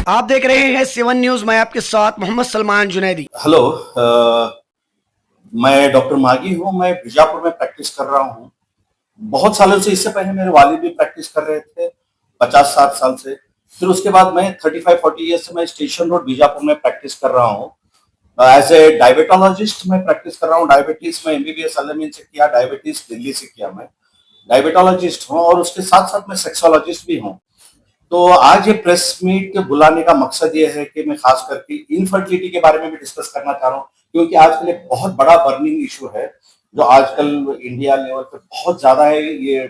आप देख रहे हैं 7 न्यूज। मैं आपके साथ मोहम्मद सलमान जुनैदी। हेलो। मैं डॉक्टर मागी हूँ। मैं बीजापुर में प्रैक्टिस कर रहा हूँ बहुत सालों से। इससे पहले मेरे वालिद भी प्रैक्टिस कर रहे थे 50-60 साल से। फिर उसके बाद मैं 35-40 ईयर से मैं स्टेशन रोड बीजापुर में प्रैक्टिस कर रहा हूँ। एज ए डायबिटोलॉजिस्ट मैं प्रैक्टिस कर रहा हूँ। डायबिटीज में एमबीबीएस अलामीन से किया, डायबिटीज दिल्ली से किया। मैं डायबिटोलॉजिस्ट हूँ और उसके साथ साथ मैं सेक्सोलॉजिस्ट भी हूँ। तो आज ये प्रेस मीट बुलाने का मकसद ये है कि मैं खास करके इनफर्टिलिटी के बारे में भी डिस्कस करना चाह रहा हूँ, क्योंकि आजकल एक बहुत बड़ा बर्निंग इशू है जो आजकल इंडिया लेवल पे बहुत ज्यादा है। ये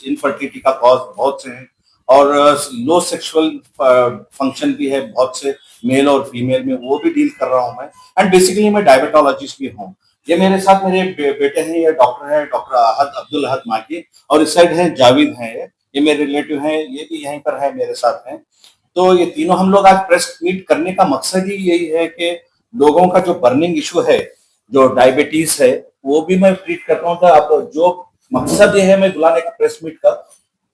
इनफर्टिलिटी का कॉज बहुत से हैं और लो सेक्सुअल फंक्शन भी है बहुत से मेल और फीमेल में, वो भी डील कर रहा हूँ मैं। एंड बेसिकली मैं डायबिटोलॉजिस्ट भी हूँ। ये मेरे साथ मेरे बेटे हैं, ये डॉक्टर है, डॉक्टर अहद अब्दुल अहद माकी, और इस साइड है जावेद हैं, ये मेरे रिलेटिव हैं, ये भी यहीं पर है मेरे साथ हैं। तो ये तीनों हम लोग आज प्रेस मीट करने का मकसद ही यही है कि लोगों का जो बर्निंग इशू है, जो डायबिटीज है, वो भी मैं ट्रीट करता हूँ। तो अब जो मकसद ये है मैं बुलाने का प्रेस मीट का,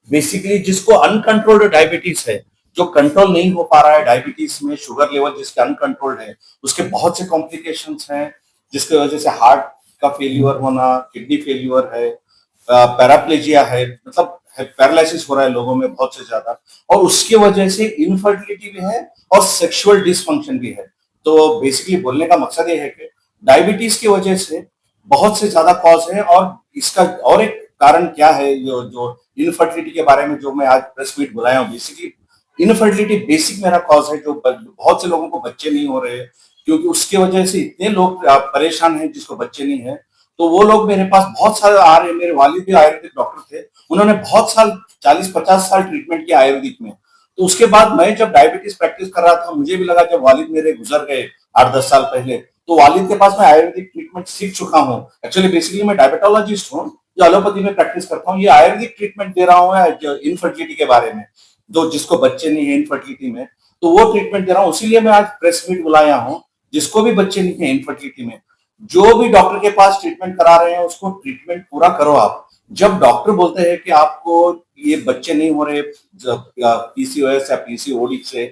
बेसिकली जिसको अनकंट्रोल्ड डायबिटीज है, जो कंट्रोल नहीं हो पा रहा है डायबिटीज में, शुगर लेवल जिसके अनकंट्रोल्ड है, उसके बहुत से कॉम्प्लिकेशंस हैं, जिसकी वजह से हार्ट का फेल्यूर होना, किडनी फेल्यूर है, पैराप्लेजिया है, मतलब पैरालिसिस हो रहा है लोगों में बहुत से ज्यादा, और उसकी वजह से इनफर्टिलिटी भी है और सेक्सुअल डिसफंक्शन भी है। तो बेसिकली बोलने का मकसद ये है कि डायबिटीज की वजह से बहुत से ज्यादा कॉज है, और इसका और एक कारण क्या है, जो जो इनफर्टिलिटी के बारे में जो मैं आज प्रेस मीट बुलाया हूँ। बेसिकली इनफर्टिलिटी बेसिक मेरा कॉज है, जो बहुत से लोगों को बच्चे नहीं हो रहे, क्योंकि उसके वजह से इतने लोग परेशान हैं जिसको बच्चे नहीं है। तो वो लोग मेरे पास बहुत सारे आ रहे हैं। मेरे वालिद भी आयुर्वेदिक डॉक्टर थे, उन्होंने बहुत साल 40-50 साल ट्रीटमेंट किया आयुर्वेदिक में। तो उसके बाद मैं जब डायबिटीज प्रैक्टिस कर रहा था, मुझे भी लगा, जब वालिद मेरे गुजर गए 8-10 साल पहले, तो वालिद के पास मैं आयुर्वेदिक ट्रीटमेंट सीख चुका हूँ। एक्चुअली बेसिकली मैं डायबिटोलॉजिस्ट हूँ, जो एलोपैथी में प्रैक्टिस करता हूँ। ये आयुर्वेदिक ट्रीटमेंट दे रहा हूँ इनफर्टिलिटी के बारे में, जो जिसको बच्चे नहीं है इनफर्टिलिटी में, तो वो ट्रीटमेंट दे रहा हूँ। इसीलिए मैं आज प्रेस मीट बुलाया हूँ। जिसको भी बच्चे नहीं है इनफर्टिलिटी में, जो भी डॉक्टर के पास ट्रीटमेंट करा रहे हैं, उसको ट्रीटमेंट पूरा करो आप। जब डॉक्टर बोलते हैं कि आपको ये बच्चे नहीं हो रहे पीसीओएस या पीसीओडी से,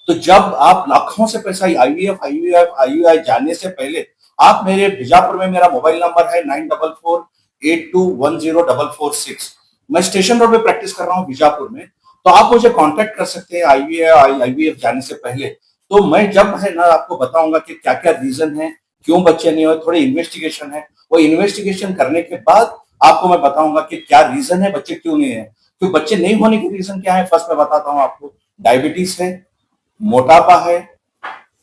तो जब आप लाखों से पैसा आईवीआईआईवीआई जाने से पहले, आप मेरे बीजापुर में मेरा मोबाइल नंबर है 9448210446। मैं स्टेशन रोड में प्रैक्टिस कर रहा हूँ बीजापुर में, तो आप मुझे कांटेक्ट कर सकते हैं आईवीएफ जाने से पहले। तो मैं जब है ना आपको बताऊंगा कि क्या क्या रीजन है, क्यों बच्चे नहीं हुए, थोड़ी इन्वेस्टिगेशन है, वो इन्वेस्टिगेशन करने के बाद आपको मैं बताऊंगा कि क्या रीजन है, बच्चे क्यों नहीं है। क्यों बच्चे नहीं होने के रीजन क्या है, फर्स्ट मैं बताता हूँ आपको। डायबिटीज है, मोटापा है,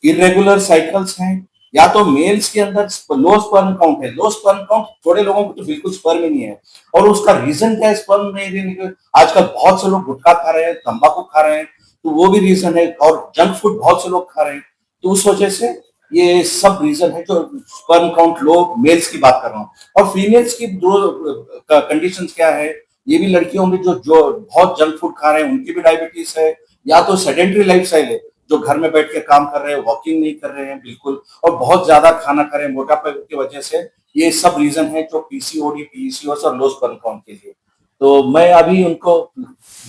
इरेगुलर साइकिल्स हैं, या तो मेल्स के अंदर लो स्पर्म काउंट है। लो स्पर्म काउंट थोड़े लोगों को तो बिल्कुल स्पर्म ही नहीं है, और उसका रीजन क्या है स्पर्म नहीं रहने का? आजकल बहुत से लोग गुटखा खा रहे हैं, तंबाकू खा रहे हैं, तो वो भी रीजन है, और जंक फूड बहुत से लोग खा रहे हैं। तो उस वजह से ये सब रीजन है, जो स्पर्म काउंट लो मेल्स की बात कर रहा हूँ। और फीमेल्स की जो कंडीशन क्या है, ये भी लड़कियों में जो जो बहुत जंक फूड खा रहे हैं, उनकी भी डायबिटीज है, या तो सेडेंटरी लाइफस्टाइल है, जो घर में बैठ के काम कर रहे हैं, वॉकिंग नहीं कर रहे हैं बिल्कुल, और बहुत ज्यादा खाना खा रहे हैं मोटापे की वजह से। ये सब रीजन है जो पीसीओडी, पीसीओएस और लो स्पर्म काउंट के लिए। तो मैं अभी उनको,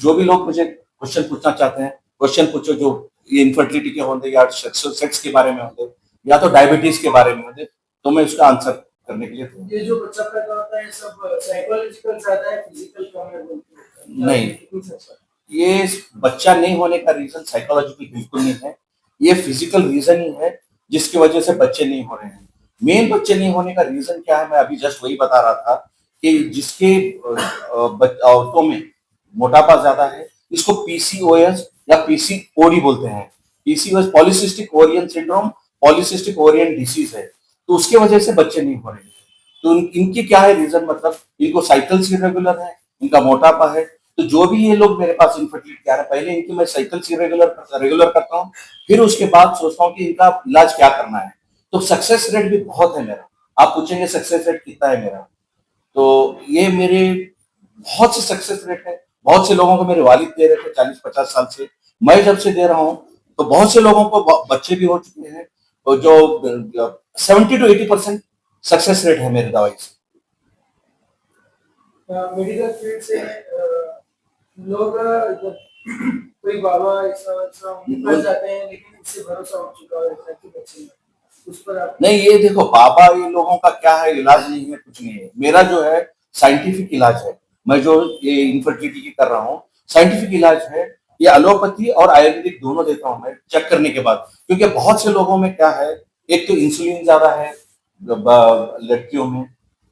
जो भी लोग मुझे क्वेश्चन पूछना चाहते हैं, क्वेश्चन पूछो, जो ये इनफर्टिलिटी के होंगे, या सेक्स के बारे में होंगे, या तो डायबिटीज के बारे में होंगे, तो मैं उसका आंसर करने के लिए ये जो बच्चा पैदा होता है सब साइकोलॉजिकल ज्यादा है, फिजिकल कम है बोलते हैं? नहीं, ये बच्चा नहीं होने का रीजन साइकोलॉजिकल बिल्कुल नहीं है। ये फिजिकल रीजन ही है जिसकी वजह से बच्चे नहीं हो रहे हैं। मेन बच्चे नहीं होने का रीजन क्या है, मैं अभी जस्ट वही बता रहा था कि जिसके औरतों में मोटापा ज्यादा है, इसको पीसीओएस या पीसीओडी बोलते हैं। PCOS polycystic Orion syndrome, polycystic Orion disease है, तो उसके वजह से बच्चे नहीं हो रहे हैं। तो इनकी क्या है रीजन, मतलब इनको साइकिल्स इरेगुलर है, इनका मोटापा है। तो जो भी ये लोग मेरे पास इनफर्टिलिटी आ रहा है, पहले इनकी मैं साइकिल्स रेगुलर करता हूँ, फिर उसके बाद सोचता हूँ कि इनका इलाज क्या करना है। तो सक्सेस रेट भी बहुत है मेरा। आप पूछेंगे सक्सेस रेट कितना है मेरा, तो ये मेरे बहुत से सक्सेस रेट है। बहुत से लोगों को मेरे वालिद दे रहे थे 40-50 साल से, मैं जब से दे रहा हूँ, तो बहुत से लोगों को बच्चे भी हो चुके हैं। तो जो 70-80% सक्सेस रेट है मेरी दवाई से। मेडिकल फील्ड से लोग कोई बाबा ऐसा ऐसा उनके पास जाते हैं, लेकिन उससे भरोसा उठ चुका है कि बच्चे हैं। उस पर आप नहीं, ये देखो बाबा ये लोगों का क्या है, इलाज नहीं है, कुछ नहीं है। मेरा जो है साइंटिफिक इलाज है। मैं जो ये इनफर्टिलिटी की कर रहा हूँ, साइंटिफिक इलाज है। ये एलोपैथी और आयुर्वेदिक दोनों देता हूँ मैं चेक करने के बाद, क्योंकि बहुत से लोगों में क्या है, एक तो इंसुलिन ज्यादा है लड़कियों में,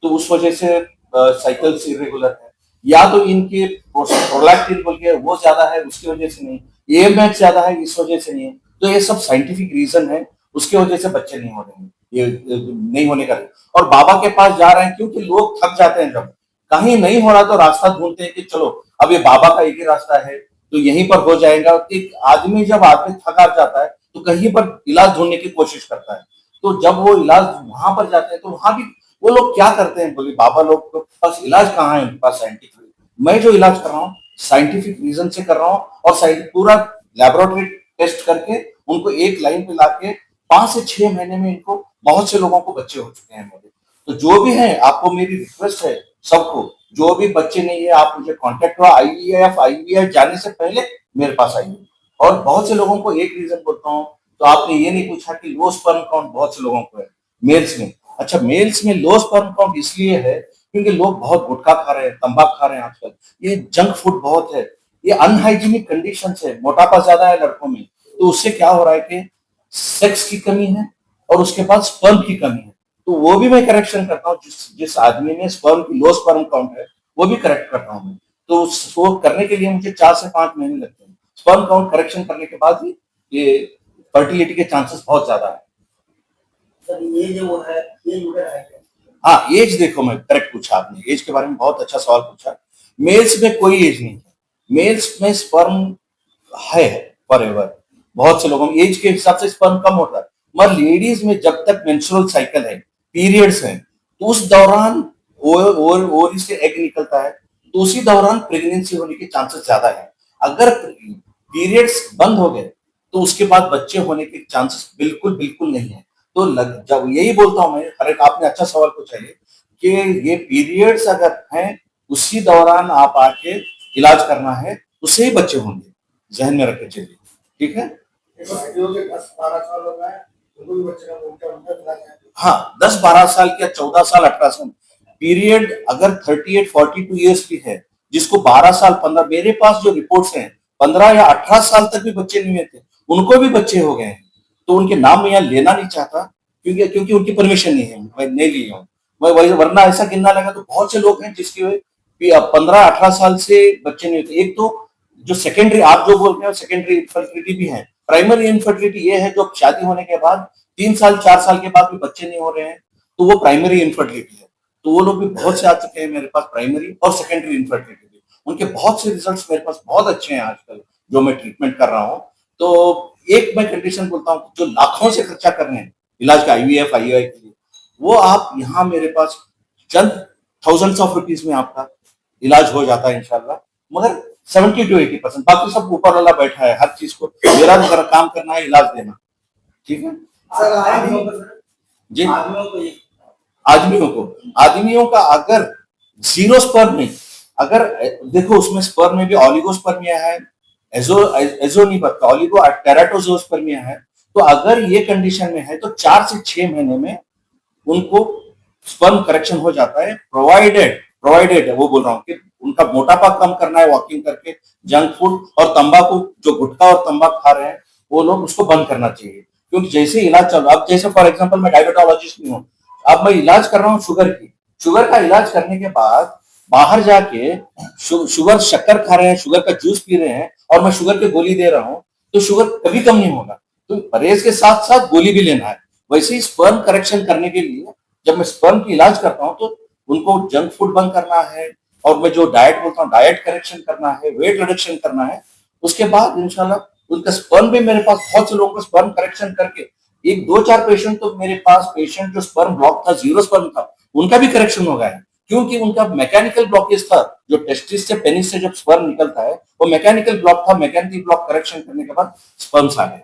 तो उस वजह से साइकिल्स इरेगुलर है, या तो इनके प्रोलैक्टिन बोल के वो ज्यादा है उसकी वजह से नहीं, एएमएच ज्यादा है इस वजह से नहीं है। तो ये सब साइंटिफिक रीजन है, उसकी वजह से बच्चे नहीं हो रहे हैं, ये नहीं होने का। और बाबा के पास जा रहे हैं क्योंकि लोग थक जाते हैं, जब कहीं नहीं हो रहा तो रास्ता ढूंढते हैं कि चलो अब ये बाबा का एक ही रास्ता है तो यहीं पर हो जाएगा। एक आदमी जब आदमी थका जाता है तो कहीं पर इलाज ढूंढने की कोशिश करता है, तो जब वो इलाज वहां पर जाते हैं तो वहां भी वो लोग क्या करते हैं, बोले बाबा लोग के पास इलाज कहाँ है, उनके पास साइंटिफिक। मैं जो इलाज कर रहा हूँ साइंटिफिक रीजन से कर रहा हूँ, और पूरा लेबोरेटरी टेस्ट करके उनको एक लाइन पे लाके 5 से 6 महीने में इनको बहुत से लोगों को बच्चे हो चुके हैं मेरे। तो जो भी है, आपको मेरी रिक्वेस्ट है सबको, जो भी बच्चे नहीं है आप मुझे कांटेक्ट करो, आईवीएफ जाने से पहले मेरे पास आइए। और बहुत से लोगों को एक रीजन बोलता हूँ, तो आपने ये नहीं पूछा कि लो स्पर्म काउंट बहुत से लोगों को है मेल्स में। अच्छा, मेल्स में लो स्पर्म काउंट इसलिए है क्योंकि लोग बहुत गुटखा खा रहे हैं, तंबाकू खा रहे हैं आजकल, ये जंक फूड बहुत है, ये अनहाइजीनिक कंडीशन है, मोटापा ज्यादा है लड़कों में। तो उससे क्या हो रहा है कि सेक्स की कमी है और उसके बाद स्पर्म की कमी है। तो वो भी मैं करेक्शन करता हूँ, जिस जिस आदमी में स्पर्म की लो स्पर्म काउंट है वो भी करेक्ट करता हूँ मैं। तो उसको करने के लिए मुझे 4 से 5 महीने लगते हैं। स्पर्म काउंट करेक्शन करने के बाद ही ये फर्टिलिटी के चांसेस बहुत ज्यादा है। सर ये जो है ये यूटर है क्या? हाँ, एज देखो, मैं करेक्ट पूछा आपने, एज के बारे में बहुत अच्छा सवाल पूछा। मेल्स में कोई एज नहीं है, मेल्स में स्पर्म है फॉर एवर। बहुत से लोगों में एज के हिसाब से स्पर्म कम होता है, मगर लेडीज में जब तक मेंस्ट्रुअल साइकिल है, पीरियड्स हैं, तो उस दौरान ओवरी से एग निकलता है, तो उसी दौरान प्रेगनेंसी होने के चांसेस ज्यादा है। अगर पीरियड्स बंद हो गए तो उसके बाद बच्चे होने के चांसेस बिल्कुल बिल्कुल नहीं है। तो जब यही बोलता हूं मैं, हर एक आपने अच्छा सवाल पूछा है कि ये पीरियड्स अगर हैं उसी दौरान आप आके इलाज करना है, उससे ही बच्चे होंगे, जहन में रख के चलिए, ठीक है। जो के 10-12 साल हो गए उनको भी बच्चे का उनका उनका इलाज है। हाँ, 10-12 साल या 14 साल 18 साल पीरियड अगर 38-42 ईयर्स की है, जिसको 12 साल 15, मेरे पास जो रिपोर्ट्स हैं 15 या 18 साल तक भी बच्चे नहीं हुए थे, उनको भी बच्चे हो गए हैं। तो उनके नाम मैं यहाँ लेना नहीं चाहता, क्योंकि उनकी परमिशन नहीं है, मैं नहीं लिया हूँ। मैं वरना ऐसा गिनना लगा तो बहुत से लोग हैं जिसके 15-18 साल से बच्चे नहीं होते। एक तो जो सेकेंडरी आप जो बोल रहे हो सेकेंडरी इनफर्टिलिटी भी है, प्राइमरी इनफर्टिलिटी ये है जो शादी होने के बाद 3 साल 4 साल के बाद भी बच्चे नहीं हो रहे हैं, तो वो प्राइमरी इनफर्टिलिटी है। तो वो लोग भी बहुत से आ चुके हैं मेरे पास, प्राइमरी और सेकेंडरी इनफर्टिलिटी भी। उनके बहुत से रिजल्ट्स मेरे पास बहुत अच्छे हैं आजकल, जो मैं ट्रीटमेंट कर रहा हूँ। तो एक मैं कंडीशन बोलता हूँ, जो लाखों से खर्चा कर रहे हैं इलाज का, आईवीएफ आईओआई के लिए, वो आप यहाँ मेरे पास चंद थाउजेंड्स ऑफ रुपीज में आपका इलाज हो जाता है इंशाल्लाह। मगर 70 to 80%, बाकी सब ऊपर वाला बैठा है हर चीज को, मेरा जो काम करना है इलाज देना, ठीक है। सर आदमियों को जी, आदमियों को ये आदमियों का अगर जीरो स्पर्म में, अगर देखो उसमें स्पर्म में भी ऑलिगोस्पर्मिया है, एजो नहीं बता, ऑलिगो टेराटोजोस्पर्मिया है। तो अगर ये कंडीशन में है तो 4 से 6 महीने में उनको स्पर्म करेक्शन हो जाता है, प्रोवाइडेड वो बोल रहा हूँ कि उनका मोटापा कम करना है वॉकिंग करके, जंक फूड और तंबाकू, जो गुटखा और तंबाकू खा रहे हैं वो लोग उसको बंद करना चाहिए। क्योंकि जैसे इलाज चल रहा है, अब जैसे फॉर एग्जांपल मैं डायबिटोलॉजिस्ट नहीं हूँ, अब मैं इलाज कर रहा हूँ शुगर की, शुगर का इलाज करने के बाद बाहर जाके शुगर शक्कर खा रहे हैं, शुगर का जूस पी रहे हैं, और मैं शुगर की गोली दे रहा हूँ, तो शुगर कभी कम नहीं होगा। तो परहेज के साथ साथ गोली भी लेना है। वैसे ही स्पर्म करेक्शन करने के लिए जब मैं स्पर्म की इलाज करता हूँ तो उनको जंक फूड बंद करना है, और मैं जो डाइट बोलता हूँ डाइट करेक्शन करना है, वेट रिडक्शन करना है। उसके बाद इंशाल्लाह उनका स्पर्म भी मेरे पास, बहुत से लोगों को स्पर्म करेक्शन करके, एक 2-4 पेशेंट तो मेरे पास, पेशेंट जो स्पर्म ब्लॉक था, जीरो स्पर्म था, उनका भी करेक्शन हो गया है। क्योंकि उनका मैकेनिकल ब्लॉकेज था, जो टेस्टिस से पेनिस से जब स्पर्म निकलता है वो मैकेनिकल ब्लॉक था, मैकेनिकल ब्लॉक करेक्शन करने के बाद स्पर्म्स आ गए।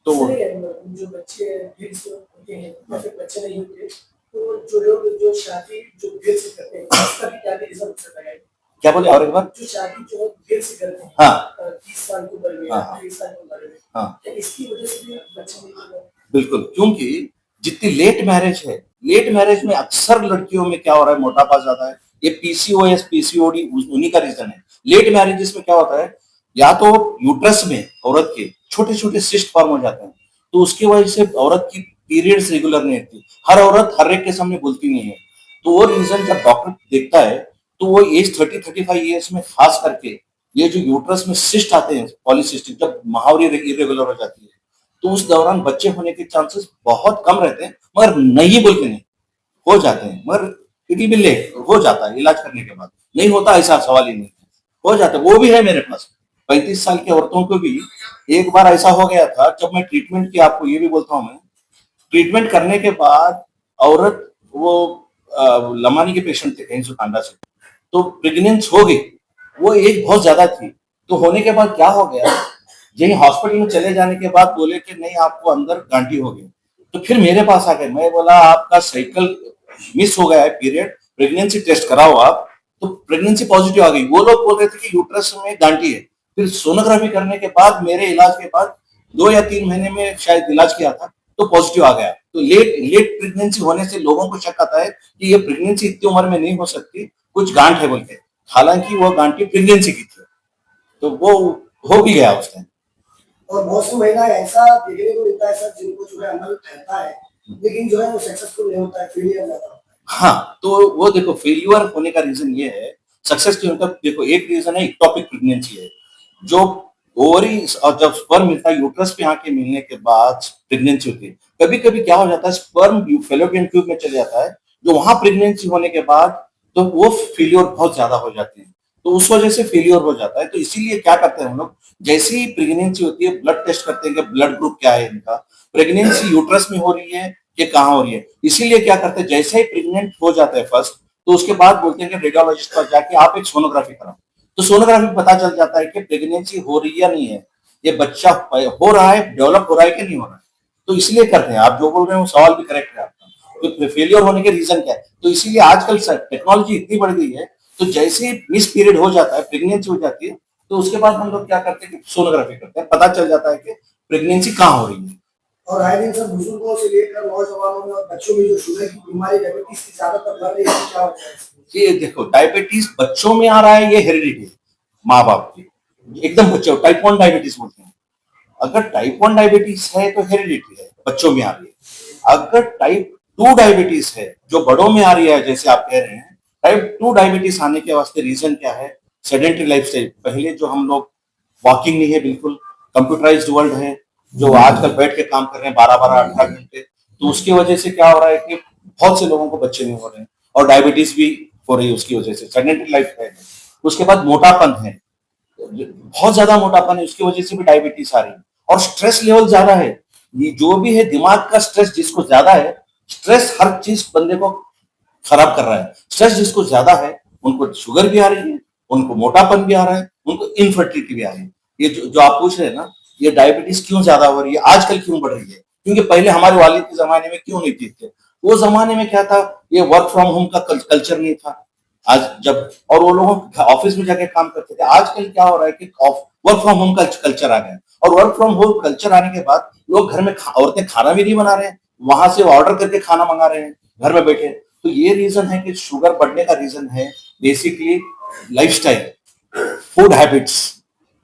तो जो बच्चे ड्रिंक्स होते हैं या फिर बच्चे नहीं होते, तो जो लोग जो शादी जो ड्रिंक्स करते हैं उसका भी क्या रीजन हो सकता है? क्या बोले और एक बार? जो शादी जो देर से करते हैं, हाँ 30 साल को बढ़ गया, हाँ 30 साल को बढ़ गया, हाँ क्या इसकी वजह से भी बच्चे नहीं हो रहे? बिल्कुल, क्योंकि जितनी लेट मैरिज है, लेट मैरिज में अक्सर लड़कियों में क्या हो रहा है, मोटापा ज्यादा है। ये पीसीओएस पीसीओडी उन्हीं का रीजन है। लेट मैरिजेस में क्या होता है, या तो यूट्रस में औरत के छोटे छोटे सिस्ट फॉर्म हो जाते हैं, तो उसकी वजह से औरत की पीरियड्स रेगुलर नहीं होती। हर औरत हर एक के सामने बोलती नहीं है, तो वो रीजन जब डॉक्टर देखता है तो वो एज 30-35 ईयर्स में खास करके ये जो यूट्रस में सिस्ट आते हैं पॉलीसिस्टिक, जब महावरी इरेगुलर हो जाती है, तो उस दौरान बच्चे होने के चांसेस बहुत कम रहते हैं। मगर नहीं बोल के नहीं, हो जाते हैं, मगर इट विल बी लेट, हो जाता है इलाज करने के बाद। नहीं होता ऐसा सवाल ही नहीं है, हो जाता है। वो भी है मेरे पास 35 साल की औरतों को भी एक बार ऐसा हो गया था, जब मैं ट्रीटमेंट की, आपको ये भी बोलता हूँ मैं, ट्रीटमेंट करने के बाद औरत वो लमानी के पेशेंट थे कहीं सुकांडा से, तो प्रेग्नेंस हो गई। वो एज बहुत ज्यादा थी, तो होने के बाद क्या हो गया, यही हॉस्पिटल में चले जाने के बाद बोले कि नहीं आपको अंदर गांठी हो गई। तो फिर मेरे पास आ गए, मैं बोला आपका साइकिल मिस हो गया है पीरियड, प्रेगनेंसी टेस्ट कराओ आप। तो प्रेगनेंसी पॉजिटिव आ गई। वो लोग बोल रहे थे कि यूट्रस में गांठी है। फिर सोनोग्राफी करने के बाद, मेरे इलाज के बाद 2 या 3 महीने में शायद इलाज किया था, तो पॉजिटिव आ गया। तो लेट लेट प्रेगनेंसी होने से लोगों को शक आता है कि ये प्रेगनेंसी इतनी उम्र में नहीं हो सकती, कुछ गांठ है बोल के। हालांकि वो गांठी प्रेगनेंसी की थी, तो वो हो भी गया उस टाइम। और बहुत सी महिलाएं ऐसा देखने को मिलता है सर, जिनको जो है अमल रहता है, लेकिन जो है वो सक्सेसफुल नहीं होता है, फेलियर जाता है। हाँ, तो वो देखो फेल्यूर होने का रीजन ये है, सक्सेस की मतलब देखो एक रीजन है इक्टोपिक प्रेगनेंसी है, जो ओवरी और जब स्पर्म मिलता है यूट्रस पे आके मिलने के बाद प्रेगनेंसी होती है। कभी कभी क्या हो जाता है, स्पर्म फेलोपियन ट्यूब में चले जाता है, जो वहां प्रेगनेंसी होने के बाद तो वो फेल्योर बहुत ज्यादा हो जाती है, तो उस वजह से फेल्योर हो जाता है। तो इसीलिए क्या करते हैं हम लोग, जैसे ही प्रेगनेंसी होती है ब्लड टेस्ट करते हैं कि ब्लड ग्रुप क्या है इनका, प्रेगनेंसी यूट्रस में हो रही है कि कहाँ हो रही है। इसीलिए क्या करते हैं, जैसे ही प्रेग्नेंट हो जाता है फर्स्ट, तो उसके बाद बोलते हैं कि रेडियोलॉजिस्ट पर जाके आप एक सोनोग्राफी कराओ। तो सोनोग्राफी में पता चल जाता है कि प्रेगनेंसी हो रही है या नहीं है, ये बच्चा हो रहा है, डेवलप हो रहा है कि नहीं हो रहा है। तो इसलिए करते हैं। आप जो बोल रहे हैं वो सवाल भी करेक्ट है आपका, तो फेलियर होने के रीजन क्या है। तो इसीलिए आजकल टेक्नोलॉजी इतनी बढ़ गई है, तो जैसे ही मिस पीरियड हो जाता है, प्रेगनेंसी हो जाती है, तो उसके बाद हम लोग क्या करते हैं कि सोनोग्राफी करते हैं, पता चल जाता है कि प्रेगनेंसी कहाँ हो रही है। और आए दिन सब बुजुर्गों से लेकर नौजवानों में और बच्चों में जो शुगर की बीमारी, डायबिटीज की ज्यादातर बढ़ रही है, क्या होता है इसमें? ये देखो डायबिटीज बच्चों में आ रहा है, ये हेरिडिटी है माँ बाप की, एकदम बच्चों टाइप 1 डायबिटीज बोलते हैं। अगर टाइप 1 डायबिटीज है तो हेरिडिटी है, बच्चों में आ रही है। अगर टाइप 2 डायबिटीज है जो बड़ों में आ रही है, जैसे आप कह रहे हैं, टाइप 2 डायबिटीज आने के वास्ते रीजन क्या है, सेडेंटरी लाइफस्टाइल। पहले जो हम लोग वॉकिंग नहीं है, बिल्कुल कंप्यूटराइज्ड वर्ल्ड है, जो आजकल बैठ के काम कर रहे हैं 12-12 18 घंटे, तो उसकी वजह से क्या हो रहा है कि बहुत से लोगों को बच्चे नहीं हो रहे हैं, और डायबिटीज भी हो रही है उसकी वजह से, सेडेंटरी लाइफ है। उसके बाद मोटापन है, बहुत ज्यादा मोटापन है, उसकी वजह से भी डायबिटीज आ रही है। और स्ट्रेस लेवल ज्यादा है, ये जो भी है दिमाग का स्ट्रेस जिसको ज्यादा है, स्ट्रेस हर चीज बंदे को खराब कर रहा है। स्ट्रेस जिसको ज्यादा है उनको शुगर भी आ रही है, उनको मोटापन भी आ रहा है, उनको इनफर्टिलिटी भी आ रही है। ये जो आप पूछ रहे हैं ना, ये डायबिटीज क्यों ज्यादा हो रही है, आजकल क्यों बढ़ रही है, क्योंकि पहले हमारे वालिद के जमाने में क्यों नहीं थी थे। वो जमाने में क्या था, ये वर्क फ्रॉम होम का कल्चर नहीं था। आज जब, और वो लोग ऑफिस में जाके काम करते थे। आजकल क्या हो रहा है कि वर्क फ्रॉम होम कल्चर आ गया, और वर्क फ्रॉम होम कल्चर आने के बाद लोग घर में औरतें खाना भी नहीं बना रहे हैं, वहां से ऑर्डर करके खाना मंगा रहे हैं घर में बैठे। तो ये रीजन है कि शुगर बढ़ने का रीजन है बेसिकली लाइफस्टाइल, फूड हैबिट्स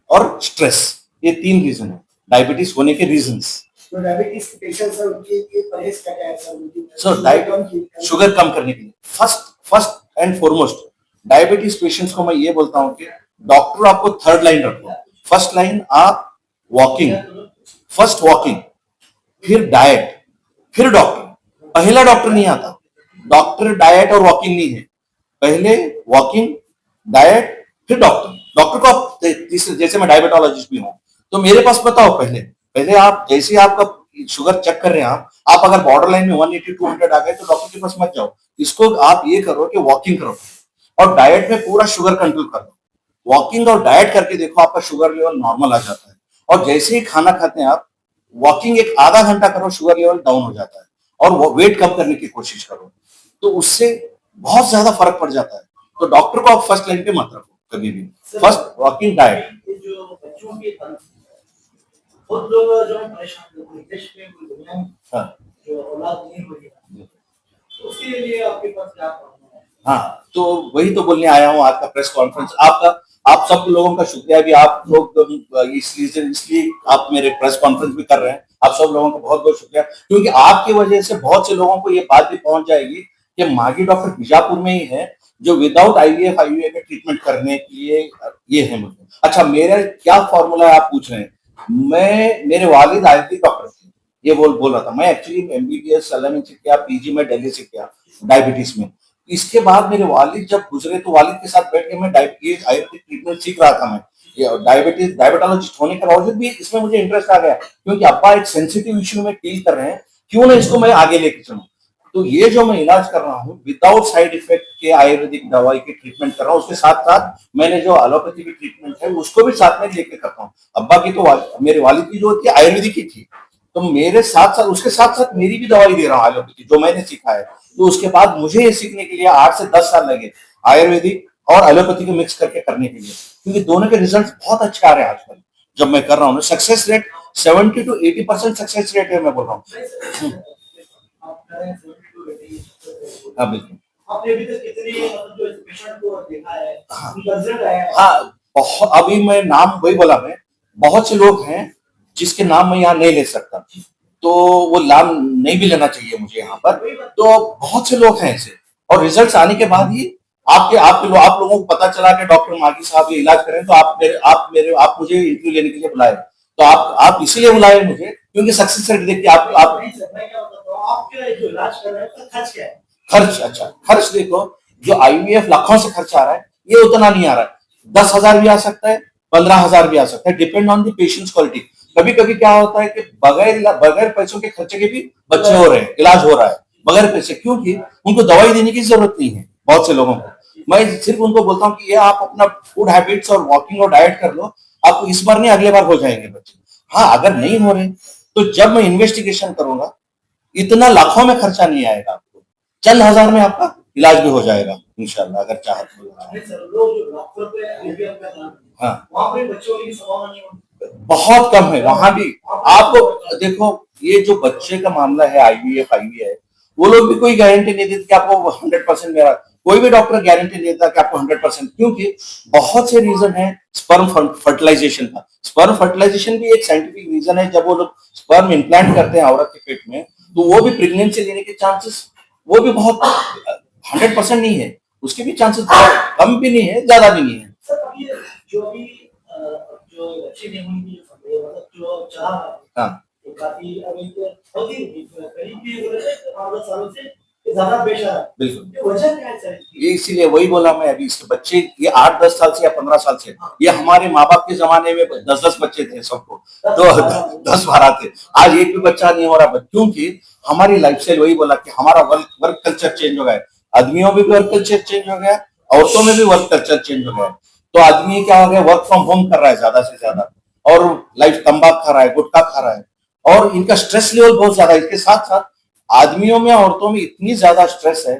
और स्ट्रेस। ये 3 रीजन है डायबिटीज होने के रीजंस। जो डायबिटीज के पेशेंट्स हैं उनके लिए परहेज क्या क्या है सर, उनकी सो डायबिटीज शुगर कम करने के लिए first and foremost, diabetes patients को मैं ये बोलता हूँ कि डॉक्टर आपको थर्ड लाइन रखो। फर्स्ट लाइन आप वॉकिंग, फर्स्ट वॉकिंग, फिर डाइट, फिर डॉक्टर। पहला डॉक्टर नहीं आता, डॉक्टर डाइट और वॉकिंग नहीं है, पहले वॉकिंग, डाइट, फिर डॉक्टर। डॉक्टर को आप तीसरे, जैसे मैं डायबिटोलॉजिस्ट भी हूँ, तो मेरे पास बताओ पहले पहले आप जैसे आपका शुगर चेक कर रहे हैं, आप अगर बॉर्डर लाइन में 180-200 आ गए तो डॉक्टर के पास मत जाओ। इसको आप ये करो कि वॉकिंग करो और डाइट में पूरा शुगर कंट्रोल कर दो। वॉकिंग और डाइट करके देखो, आपका शुगर लेवल नॉर्मल आ जाता है। और जैसे ही खाना खाते हैं आप, वॉकिंग एक आधा घंटा करो, शुगर लेवल डाउन हो जाता है। और वेट कम करने की कोशिश करो, तो उससे बहुत ज्यादा फर्क पड़ जाता है। तो डॉक्टर को आप फर्स्ट लाइन पे मत रखो कभी भी। First working diet. ये जो बच्चों के बहुत लोग जो परेशान होते हैं देश में पूरी दुनिया में, हाँ जो औलाद नहीं हो रही है, तो उसके लिए आपके पास क्या करना है? हाँ, तो वही तो बोलने आया हूँ। आपका प्रेस कॉन्फ्रेंस, आपका, आप सब लोगों का शुक्रिया भी। आप लोग इसलिए आप मेरे प्रेस कॉन्फ्रेंस भी कर रहे हैं। आप सब लोगों का बहुत बहुत शुक्रिया, क्योंकि आपकी वजह से बहुत से लोगों को ये बात भी पहुंच जाएगी कि मागी डॉक्टर बीजापुर में ही है जो विदाउट आईवीएफ आईयूए का ट्रीटमेंट करने के लिए ये है मुझे। अच्छा, मेरा क्या फॉर्मूला है आप पूछ रहे हैं। मेरे वालिद आयुर्वेदिक डॉक्टर थे, ये बोल रहा था। मैं एक्चुअली एमबीबीएस सलामी से किया, पीजी में दिल्ली से किया डायबिटीज में। इसके बाद मेरे वालिद जब गुजरे तो वालिद के साथ बैठ के मैं डायबिटीज आयुर्वेदिक ट्रीटमेंट सीख रहा था। मैं डायबिटोलॉजिस्ट होने के बावजूद भी इसमें मुझे इंटरेस्ट आ गया, क्योंकि अब्बा एक सेंसिटिव इश्यू में डील कर रहे हैं, क्यों ना इसको मैं आगे लेके चलूं। तो ये जो मैं इलाज कर रहा हूँ विदाउट साइड इफेक्ट के आयुर्वेदिक दवाई के ट्रीटमेंट कर रहा हूँ, उसके साथ साथ मैंने जो एलोपैथी की ट्रीटमेंट है उसको भी साथ में लेके करता हूँ। अब्बा की तो मेरे वालिद की जो थी आयुर्वेदिक ही थी, तो मेरे साथ साथ उसके साथ साथ मेरी भी दवाई दे रहा हूँ एलोपैथी जो मैंने सीखा है। तो उसके बाद मुझे ये सीखने के लिए 8 से 10 साल लगे आयुर्वेदिक और एलोपैथी को मिक्स करके करने के लिए, क्योंकि दोनों के रिजल्ट बहुत अच्छे आ रहे हैं आजकल जब मैं कर रहा हूँ। Success rate 70 to 80% success rate है, मैं बोल रहा हूँ। आप कह रहे हैं 72 हाँ बिल्कुल। आपने अभी तक कितने मतलब जो पेशेंट को देखा है, उनका रिजल्ट आया है? हाँ, बहुत, अभी मैं नाम वही बोला, मैं बहुत से लोग हैं जिसके नाम मैं यहाँ नहीं ले सकता, तो वो नाम नहीं भी लेना चाहिए मुझे यहाँ पर। तो बहुत से लोग हैं ऐसे, और रिजल्ट्स आने के बाद ही आप लोगों को पता चला कि डॉक्टर मागी साहब ये इलाज करें, तो आप मुझे इंटरव्यू लेने के लिए बुलाए। तो आप इसीलिए बुलाए मुझे क्योंकि सक्सेस रेट देख के आप नहीं सर, मैं क्या बताता हूँ, आपके जो इलाज कर रहे हैं उसका खर्च क्या है? खर्च, अच्छा खर्च देखो, जो आईवीएफ लाखों से खर्च आ रहा है ये उतना नहीं आ रहा है। 10,000 भी आ सकता है, 15,000 भी आ सकता है, depend on the patients quality. कभी कभी क्या होता है कि बगैर पैसों के खर्चे के भी बच्चे हो रहे हैं, इलाज हो रहा है बगैर पैसे, क्योंकि उनको दवाई देने की जरूरत नहीं है बहुत से लोगों को। मैं सिर्फ उनको बोलता हूँ कि ये आप अपना फूड हैबिट्स और वॉकिंग और डाइट कर लो, आपको इस बार नहीं अगले बार हो जाएंगे बच्चे। हाँ, अगर नहीं हो रहे तो जब मैं इन्वेस्टिगेशन करूंगा इतना लाखों में खर्चा नहीं आएगा, आपको चंद हजार में आपका इलाज भी हो जाएगा इंशाल्लाह, अगर चाहे तो। नहीं सर, लोग जो डॉक्टर पे आईवीएफ का नाम, हाँ, वहाँ पे बच्चों की संभावना नहीं होती। बहुत कम है वहां भी। आपको देखो, ये जो बच्चे का मामला है आईवीएफ आईवीएफ, वो लोग भी कोई गारंटी नहीं देते कि आपको 100% मेरा, कोई भी डॉक्टर गारंटी नहीं देता कि आपको 100%, क्योंकि बहुत से रीजन है स्पर्म फर्टिलाइजेशन का। स्पर्म फर्टिलाइजेशन भी एक साइंटिफिक रीजन है। जब वो लोग स्पर्म इम्प्लांट करते हैं औरत के पेट में, तो वो भी प्रेगनेंसी लेने के चांसेस वो भी बहुत 100% नहीं है, उसके भी चांसेस कम भी नहीं है, ज्यादा भी नहीं है। सर अभी जो भी जो अच्छी नहीं हुई थी, मतलब जो चला रहा है, हाँ तो काफी अभी तो बहुत ही करीब भी बोले थे 8 सालों से ज्यादा पेश आ रहा है। बिल्कुल, ये वजह क्या है सर इसकी? ये इसीलिए वही बोला मैं अभी, इसके बच्चे ये 8-10 साल से या 15 साल से, ये हमारे माँ बाप के जमाने में 10-10 बच्चे थे सबको, तो 10-12 थे। आज एक भी बच्चा नहीं हो रहा, क्योंकि हमारी लाइफस्टाइल, वही बोला कि हमारा वर्क कल्चर चेंज हो गया है। आदमियों में भी वर्क कल्चर चेंज हो गया, औरतों में भी वर्क कल्चर चेंज हो गया। तो आदमी क्या हो गया, वर्क फ्रॉम होम कर रहा है ज्यादा से ज्यादा, और लाइफ तंबाकू खा रहा है, गुटखा खा रहा है, और इनका स्ट्रेस लेवल बहुत ज्यादा है। इसके साथ साथ आदमियों में औरतों में इतनी ज्यादा स्ट्रेस है।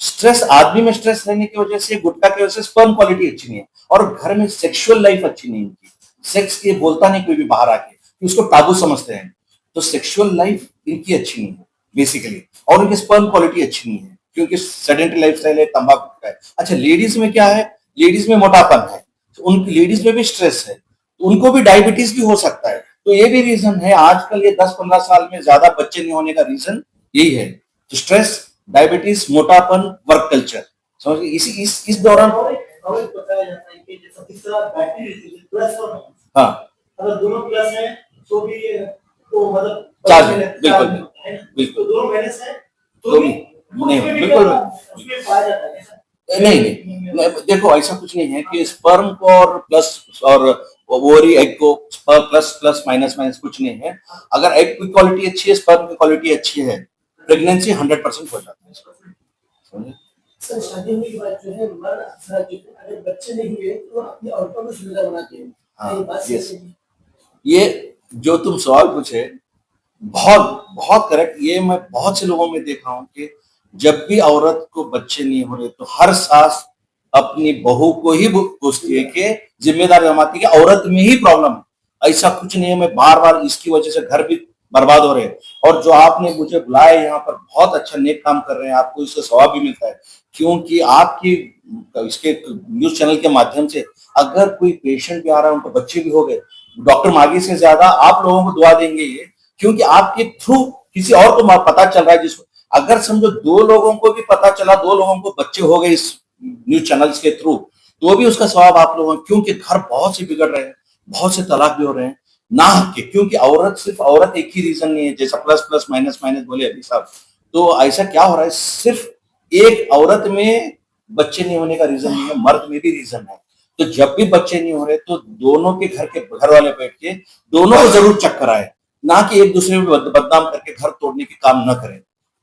स्ट्रेस, आदमी में स्ट्रेस रहने की वजह से, गुटखा की वजह से स्पर्म क्वालिटी अच्छी नहीं है, और घर में सेक्सुअल लाइफ अच्छी नहीं है। सेक्स के बोलता नहीं कोई भी बाहर आके, उसको टाबू समझते हैं। तो सेक्सुअल लाइफ इनकी अच्छी नहीं है बेसिकली, और उनकी स्पर्म क्वालिटी अच्छी नहीं है क्योंकि सेडेंटरी लाइफस्टाइल है, तंबाकू का है। अच्छा, लेडीज में क्या है, लेडीज में मोटापन है, तो उनकी लेडीज में भी स्ट्रेस है, तो उनको भी डायबिटीज भी हो सकता है। तो ये भी रीजन है आजकल ये 10-15 साल में ज्यादा बच्चे नहीं होने का रीजन यही है। तो स्ट्रेस, डायबिटीज, मोटापन, वर्क कल्चर, समझ गए। इस दौरान और एक बताया जाता है कि जैसा तीसरा बैटरी रहती है प्लस और माइनस, हाँ अगर दोनों प्लस है तो भी तो मतलब चार्ज चार्ज है, है बिल्कुल है ना? बिल्कुल। तो दोनों माइनस है तो तो भी नहीं, उसमें भी बिल्कुल क्या उसमें पाया जाता है ऐसा? नहीं, देखो ऐसा कुछ नहीं है कि स्पर्म को और प्लस और ओवरी एग को प्लस प्लस माइनस माइनस कुछ नहीं है। अगर एग की क्वालिटी अच्छी है, स्पर्म की क्वालिटी अच्छी है, प्रेगनेंसी 100% हो जाती है। समझे? सर शादी होने के बाद जो है मर्द अक्सर जो है, अगर बच्चे नहीं हुए तो अपनी औरतों में सुविधा बनाते हैं। हाँ, ये बात yes. सही है। ये जो तुम सवाल पूछे बहुत बहुत करेक्ट। ये मैं बहुत से लोगों में देखा हूं कि जब भी औरत को बच्चे नहीं हो रहे तो हर सास अपनी बहू को ही पूछती है कि जिम्मेदारी जमाती है कि औरत में ही प्रॉब्लम है, ऐसा कुछ नहीं है। मैं बार बार इसकी वजह से घर भी बर्बाद हो रहे हैं। और जो आपने मुझे बुलाया यहाँ पर, बहुत अच्छा नेक काम कर रहे हैं, आपको इससे सवाब भी मिलता है, क्योंकि आपकी इसके न्यूज चैनल के माध्यम से अगर कोई पेशेंट भी आ रहा है, उनको बच्चे भी हो गए, डॉक्टर मागी से ज्यादा आप लोगों को दुआ देंगे ये, क्योंकि आपके थ्रू किसी और को पता चल रहा है, जिसको अगर समझो 2 लोगों को भी पता चला, 2 लोगों को बच्चे हो गए इस न्यूज चैनल्स के थ्रू, तो भी उसका सवाब आप लोगों, क्योंकि घर बहुत से बिगड़ रहे हैं, बहुत से तलाक भी हो रहे हैं ना के, क्योंकि औरत सिर्फ औरत एक ही रीजन नहीं है, जैसा प्लस प्लस माइनस माइनस बोले अभी साहब। तो ऐसा क्या हो रहा है, सिर्फ एक औरत में बच्चे नहीं होने का रीजन नहीं है, मर्द में भी रीजन है। तो जब भी बच्चे नहीं हो रहे तो दोनों के घर वाले बैठ के दोनों को जरूर चेक कराए, ना कि एक दूसरे को बदनाम करके घर तोड़ने के काम न करें।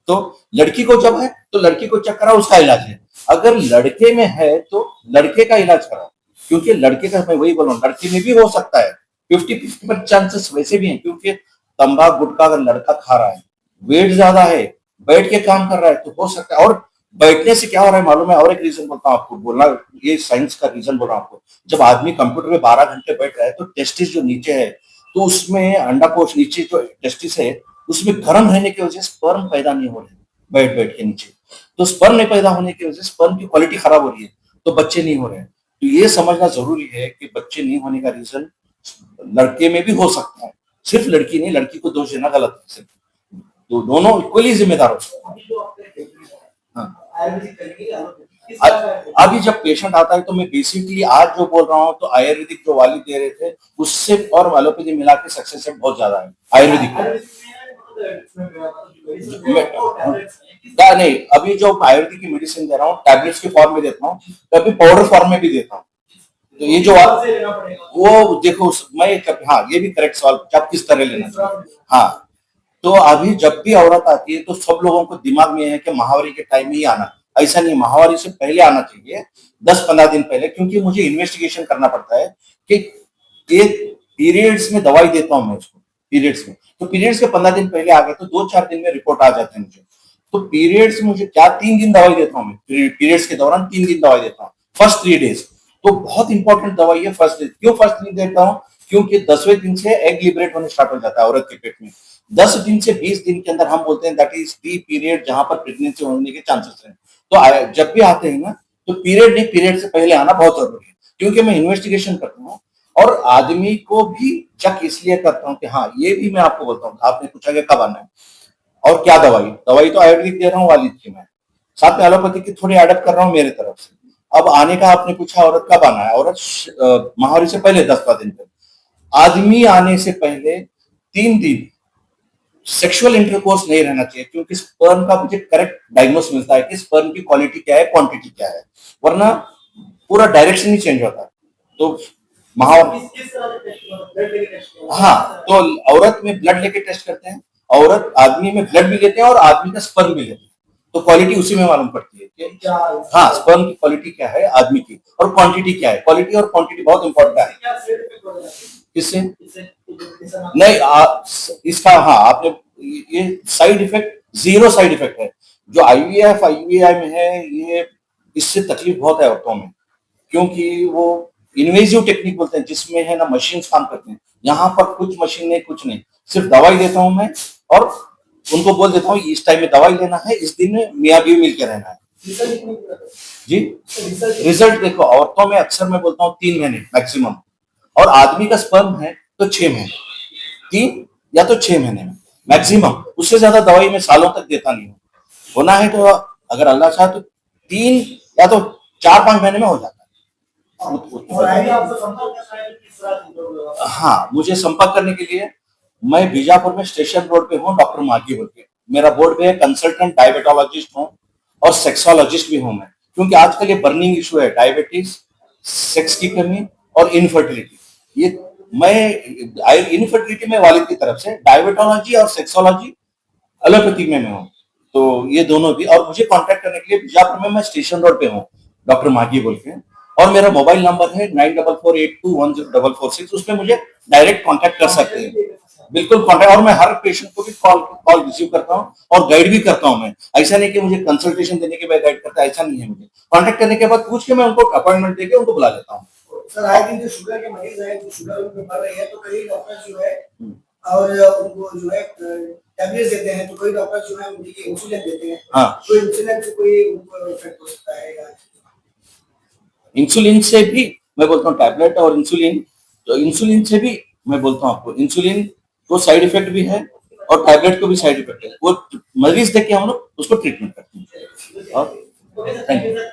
तो लड़की को जब है तो लड़की को चेक कराओ, उसका इलाज है। अगर लड़के में है तो लड़के का इलाज कराओ, क्योंकि लड़के का, मैं वही बोल रहा हूँ, लड़के में भी हो सकता है, 50-50 चांसेस वैसे भी हैं, क्योंकि तंबाकू गुटखा अगर लड़का खा रहा है, वेट ज्यादा है, बैठ के काम कर रहा है, तो हो सकता है। और बैठने से क्या हो रहा है मालूम है, और एक रीजन बोलता हूँ आपको, बोलना ये साइंस का रीजन बोल रहा हूँ आपको। जब आदमी कंप्यूटर में 12 घंटे बैठ रहा है तो टेस्टिस जो नीचे है, तो उसमें अंडाकोश नीचे जो टेस्टिस है, उसमें गर्म रहने की वजह से स्पर्म पैदा नहीं हो रहे बैठ बैठ के नीचे। तो स्पर्म नहीं पैदा होने की वजह से स्पर्म की क्वालिटी खराब हो रही है, तो बच्चे नहीं हो रहे हैं। तो ये समझना जरूरी है कि बच्चे नहीं होने का रीजन लड़के में भी हो सकता है, सिर्फ लड़की नहीं, लड़की को दोष देना गलत है, सिर्फ तो दोनों इक्वली जिम्मेदार हो सकते हैं। हाँ। अभी जब पेशेंट आता है तो मैं बेसिकली आज जो बोल रहा हूँ, तो आयुर्वेदिक जो वाली दे रहे थे उससे और एलोपैथी मिला के सक्सेस रेट बहुत ज्यादा है आयुर्वेदिक नहीं, अभी जो आयुर्वेदिक की मेडिसिन दे रहा हूँ टैबलेट्स के फॉर्म में देता हूँ, कभी पाउडर फॉर्म में भी देता हूँ। तो ये जो वो देखो मैं हाँ, ये भी करेक्ट सवाल, जब किस तरह लेना चाहिए। हाँ, तो अभी जब भी औरत आती है तो सब लोगों को दिमाग में है कि महावारी के टाइम में ही आना, ऐसा नहीं, महावारी से पहले आना चाहिए, 10-15 दिन पहले, क्योंकि मुझे इन्वेस्टिगेशन करना पड़ता है कि एक पीरियड्स में दवाई देता हूँ मैं उसको, पीरियड्स में, तो पीरियड्स के 15 दिन पहले आ गए तो 2-4 दिन में रिपोर्ट आ जाते हैं मुझे। तो पीरियड्स मुझे क्या 3 दिन दवाई देता हूँ मैं, पीरियड्स के दौरान 3 दिन दवाई देता हूँ, फर्स्ट 3 डेज। तो बहुत इंपॉर्टेंट दवाई है फर्स्ट डे। क्यों फर्स्ट दिन देता हूँ, क्योंकि 10वें दिन से एग लिबरेट होने स्टार्ट हो जाता है औरत के पेट में। 10 दिन से 20 दिन के अंदर हम बोलते हैं दैट इज दी पीरियड जहां पर प्रेगनेंसी होने के चांसेस हैं। तो जब भी आते हैं ना, तो पीरियड नहीं, पीरियड से पहले आना बहुत जरूरी है, क्योंकि मैं इन्वेस्टिगेशन करता हूँ और आदमी को भी चेक इसलिए करता हूँ कि हाँ, ये भी मैं आपको बोलता हूँ, आपने पूछा कि कब आना है और क्या दवाई, दवाई तो आयुर्वेदिक दे रहा हूँ वालिद की, मैं साथ में एलोपैथी की थोड़ी एडप्ट कर रहा हूँ मेरे तरफ से। अब आने का आपने पूछा औरत कब आना है, औरत महावारी से पहले 10-12 दिन पहले। आदमी आने से पहले 3 दिन सेक्सुअल इंटरकोर्स नहीं रहना चाहिए, क्योंकि स्पर्म का मुझे करेक्ट डायग्नोस मिलता है कि स्पर्म की क्वालिटी क्या है, क्वांटिटी क्या है, वरना पूरा डायरेक्शन ही चेंज होता है। तो हाँ, तो औरत में ब्लड लेके टेस्ट करते हैं, औरत आदमी में ब्लड भी लेते हैं और आदमी का स्पर्म भी लेते हैं, तो क्वालिटी उसी में मालूम पड़ती है कि हाँ, स्पर्म की क्वालिटी क्या है आदमी की, और क्वांटिटी क्या है। क्वालिटी और क्वांटिटी बहुत इंपॉर्टेंट है। किससे नहीं इसका, हाँ, आपने ये साइड इफेक्ट, 0 साइड इफेक्ट है। जो आईवीएफ आईवीआई में है, ये इससे तकलीफ बहुत है औरतों में, क्योंकि वो इन्वेजिव टेक्निक बोलते हैं, जिसमें है ना मशीन काम करते हैं। यहाँ पर कुछ मशीन नहीं, कुछ नहीं, सिर्फ दवाई देता हूँ मैं और उनको बोल देता हूँ इस टाइम में दवाई लेना है, इस दिन में मियाँ बीवी मिलकर रहना है। जी, रिजल्ट देखो, औरतों में अक्सर मैं बोलता हूँ 3 महीने मैक्सिमम, और आदमी का स्पर्म है तो 6 महीने, 3 या तो 6 महीने में मैक्सिमम, उससे ज्यादा दवाई में सालों तक देता नहीं हूँ। होना है तो अगर अल्लाह चाहे तो 3 या तो 4-5 महीने में हो जाता है। हाँ, मुझे संपर्क करने के लिए मैं बीजापुर में स्टेशन रोड पे हूँ, डॉक्टर मागी बोल के मेरा बोर्ड पे है, कंसल्टेंट डायबिटोलॉजिस्ट हूँ और सेक्सोलॉजिस्ट भी हूँ मैं, क्योंकि आजकल ये बर्निंग इशू है, डायबिटीज, सेक्स की कमी और इनफर्टिलिटी। ये मैं इनफर्टिलिटी में वालिद की तरफ से, डायबिटोलॉजी और सेक्सोलॉजी एलोपैथी में मैं हूँ, तो ये दोनों भी। और मुझे कांटेक्ट करने के लिए बीजापुर में मैं स्टेशन रोड पे हूँ, डॉक्टर मागी बोल के, और मेरा मोबाइल नंबर है 9448210446, उसमें मुझे डायरेक्ट कांटेक्ट कर सकते हैं। बिल्कुल कॉन्टेक्ट, और मैं हर पेशेंट को भी कॉल रिसीव करता हूँ और गाइड भी करता हूँ मैं। ऐसा नहीं कि मुझे कंसल्टेशन देने के बाद गाइड करता, ऐसा नहीं है। मुझे कॉन्टेक्ट करने के बाद पूछ के मैं उनको अपॉइंटमेंट देके उनको बुला लेता हूँ। सर आए दिन जो शुगर के मरीज हैं, जो शुगर उनमें बढ़ रही है, तो कई डॉक्टर जो है और उनको जो है टैबलेट्स देते हैं, तो कई डॉक्टर जो है उनकी इंसुलिन देते हैं। हाँ, तो इंसुलिन से कोई उनको इफेक्ट हो सकता है या? इंसुलिन से भी मैं बोलता हूँ, टैबलेट और इंसुलिन, तो इंसुलिन से भी मैं बोलता हूँ आपको, इंसुलिन को साइड इफेक्ट भी है और टैबलेट को भी साइड इफेक्ट है। वो मरीज देख के हम लोग उसको ट्रीटमेंट करते हैं। और थैंक यू।